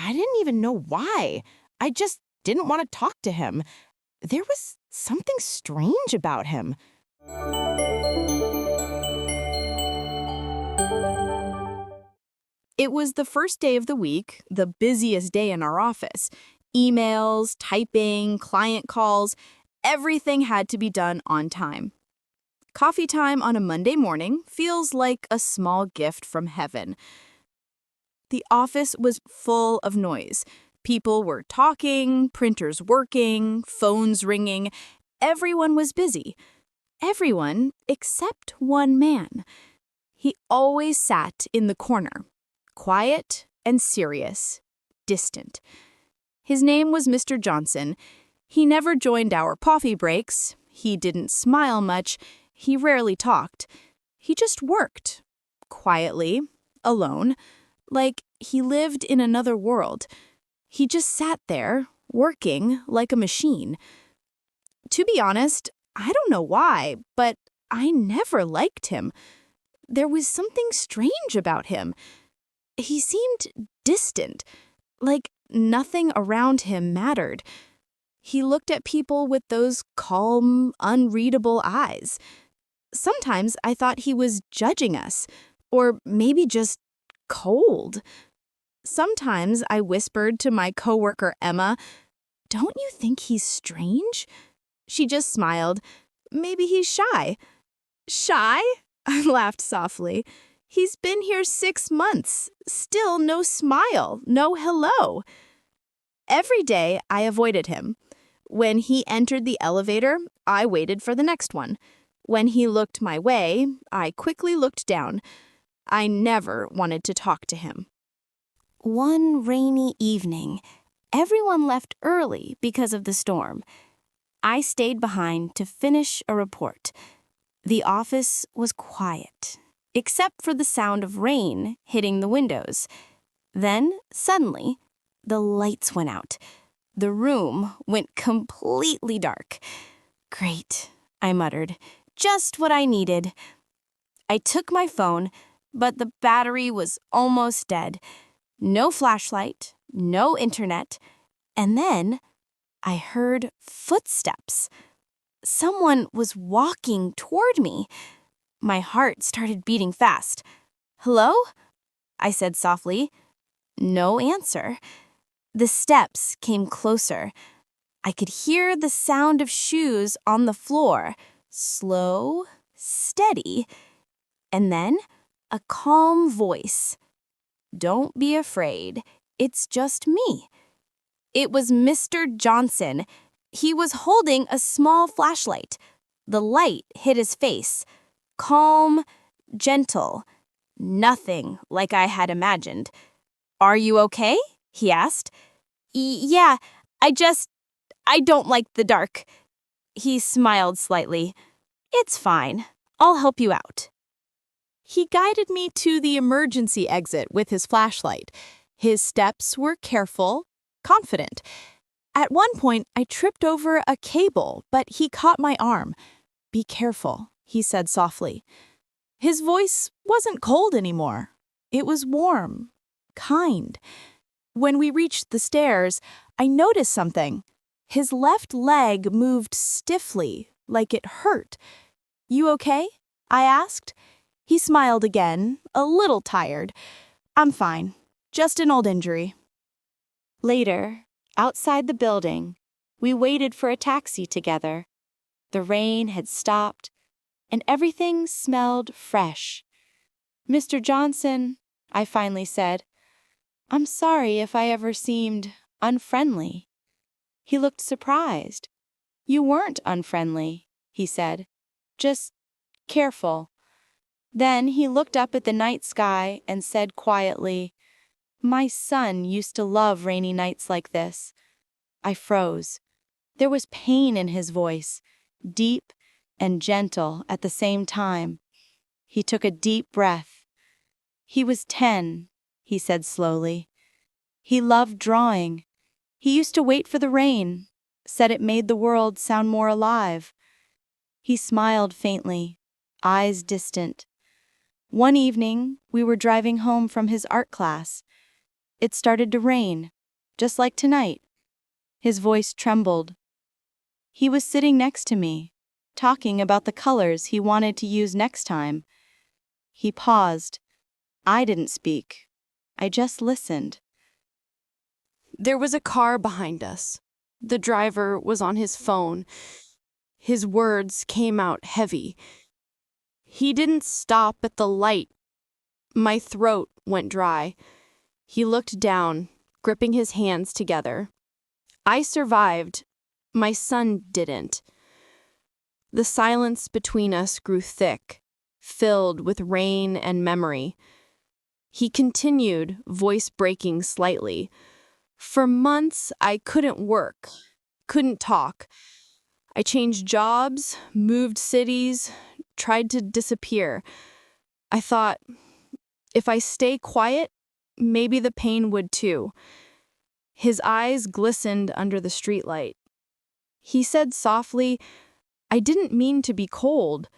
I didn't even know why. I just didn't want to talk to him. There was something strange about him. It was the first day of the week, the busiest day in our office. Emails, typing, client calls, everything had to be done on time. Coffee time on a Monday morning feels like a small gift from heaven. The office was full of noise. People were talking, printers working, phones ringing. Everyone was busy. Everyone except one man. He always sat in the corner, quiet and serious, distant. His name was Mr. Johnson. He never joined our coffee breaks. He didn't smile much. He rarely talked. He just worked, quietly, alone, like he lived in another world. He just sat there, working like a machine. To be honest, I don't know why, but I never liked him. There was something strange about him. He seemed distant, like nothing around him mattered. He looked at people with those calm, unreadable eyes. Sometimes I thought he was judging us, or maybe just cold. Sometimes I whispered to my coworker Emma, "Don't you think he's strange?" She just smiled. "Maybe he's shy." "Shy?" I laughed softly. "He's been here 6 months. Still no smile, no hello." Every day I avoided him. When he entered the elevator, I waited for the next one. When he looked my way, I quickly looked down. I never wanted to talk to him. One rainy evening, everyone left early because of the storm. I stayed behind to finish a report. The office was quiet, except for the sound of rain hitting the windows. Then, suddenly, the lights went out. The room went completely dark. "Great," I muttered. "Just what I needed." I took my phone, but the battery was almost dead. No flashlight, no internet, and then I heard footsteps. Someone was walking toward me. My heart started beating fast. "Hello?" I said softly. No answer. The steps came closer. I could hear the sound of shoes on the floor, slow, steady, and then a calm voice. "Don't be afraid. It's just me." It was Mr. Johnson. He was holding a small flashlight. The light hit his face. Calm, gentle, nothing like I had imagined. "Are you okay?" he asked. Yeah, I don't like the dark." He smiled slightly. "It's fine. I'll help you out." He guided me to the emergency exit with his flashlight. His steps were careful, confident. At one point, I tripped over a cable, but he caught my arm. "Be careful," he said softly. His voice wasn't cold anymore. It was warm, kind. When we reached the stairs, I noticed something. His left leg moved stiffly, like it hurt. "You okay?" I asked. He smiled again, a little tired. "I'm fine. Just an old injury." Later, outside the building, we waited for a taxi together. The rain had stopped, and everything smelled fresh. "Mr. Johnson," I finally said, "I'm sorry if I ever seemed unfriendly." He looked surprised. "You weren't unfriendly," he said. "Just careful." Then he looked up at the night sky and said quietly, "My son used to love rainy nights like this." I froze. There was pain in his voice, deep and gentle at the same time. He took a deep breath. "He was 10, he said slowly. He loved drawing. He used to wait for the rain, said it made the world sound more alive." He smiled faintly, eyes distant. One evening, we were driving home from his art class. It started to rain. just like tonight. His voice trembled. He was sitting next to me, talking about the colors he wanted to use next time. He paused. I didn't speak. I just listened. There was a car behind us. The driver was on his phone. His words came out heavy. He didn't stop at the light. My throat went dry. He looked down, gripping his hands together. I survived. My son didn't. The silence between us grew thick, filled with rain and memory. He continued, voice breaking slightly. For months, I couldn't work, couldn't talk. I changed jobs, moved cities, tried to disappear. I thought, if I stay quiet, maybe the pain would too. His eyes glistened under the streetlight. He said softly, I didn't mean to be cold.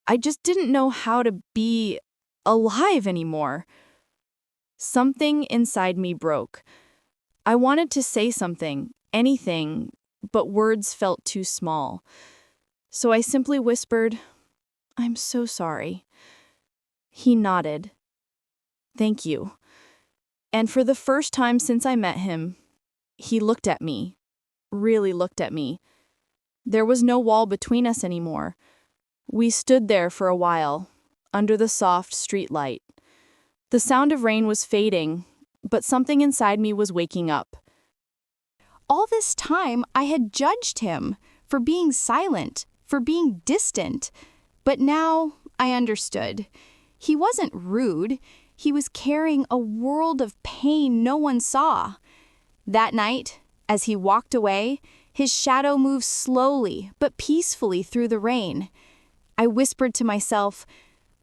I just didn't know how to be alive anymore. Something inside me broke. I wanted to say something, anything, but words felt too small. So I simply whispered, I'm so sorry. He nodded. Thank you. And for the first time since I met him, he looked at me, really looked at me. There was no wall between us anymore. We stood there for a while, under the soft street light. The sound of rain was fading, but something inside me was waking up. All this time, I had judged him for being silent, for being distant. But now I understood. He wasn't rude. He was carrying a world of pain no one saw. That night, as he walked away, his shadow moved slowly but peacefully through the rain. I whispered to myself,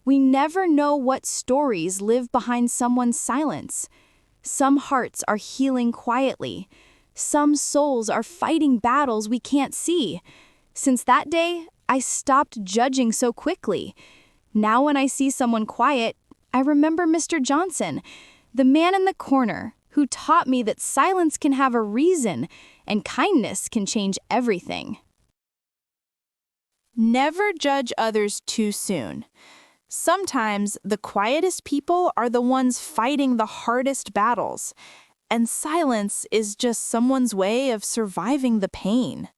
we never know what stories live behind someone's silence. Some hearts are healing quietly. Some souls are fighting battles we can't see. Since that day, I stopped judging so quickly. Now when I see someone quiet, I remember Mr. Johnson, the man in the corner, who taught me that silence can have a reason and kindness can change everything. Never judge others too soon. Sometimes the quietest people are the ones fighting the hardest battles, and silence is just someone's way of surviving the pain.